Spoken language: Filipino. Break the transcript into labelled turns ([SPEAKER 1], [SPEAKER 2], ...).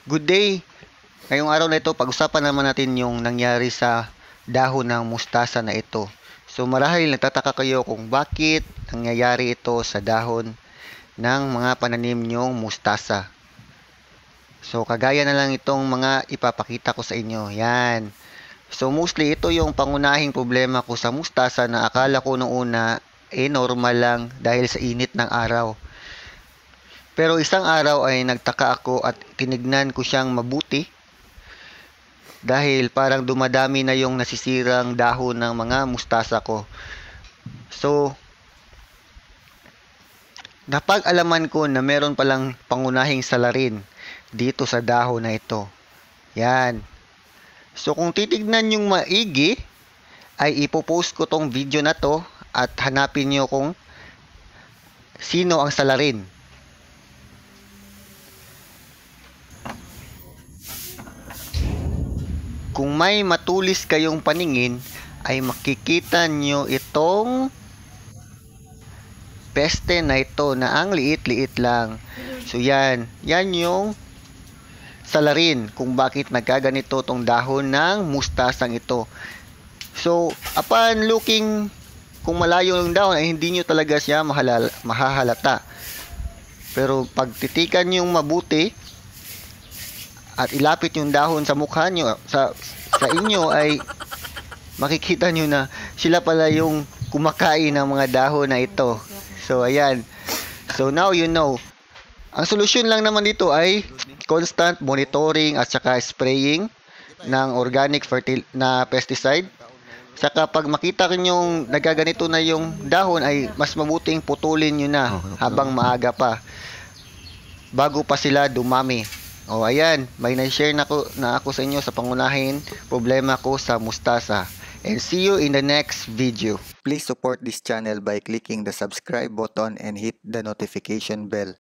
[SPEAKER 1] Good day! Ngayong araw na ito, pag-usapan naman natin yung nangyari sa dahon ng mustasa na ito. So marahil nagtataka kayo kung bakit nangyayari ito sa dahon ng mga pananim nyong mustasa. So kagaya na lang itong mga ipapakita ko sa inyo. Yan. So mostly ito yung pangunahing problema ko sa mustasa na akala ko noong una normal lang dahil sa init ng araw. Pero isang araw ay nagtaka ako at tinignan ko siyang mabuti dahil parang dumadami na yung nasisirang dahon ng mga mustasa ko. So, napag-alaman ko na meron palang pangunahing salarin dito sa dahon na ito. Yan. So, kung titignan yung maigi, ay ipopost ko tong video na to at hanapin nyo kung sino ang salarin. Kung may matulis kayong paningin, ay makikita nyo itong peste na ito na ang liit-liit lang. So yan yung salarin kung bakit nagkaganito tong dahon ng mustasang ito. So upon looking, kung malayo yung dahon ay hindi nyo talaga siya mahahalata. Pero pag titikan nyo mabuti at ilapit yung dahon sa mukha nyo, sa inyo, ay makikita nyo na sila pala yung kumakain ng mga dahon na ito. So ayan. So now you know. Ang solusyon lang naman dito ay constant monitoring at saka spraying ng organic na pesticide. Saka pag makita nyo nagaganito na yung dahon ay mas mabuting putulin nyo na habang maaga pa, bago pa sila dumami. O ayan, may na-share na ako sa inyo sa pangunahing problema ko sa mustasa. And see you in the next video.
[SPEAKER 2] Please support this channel by clicking the subscribe button and hit the notification bell.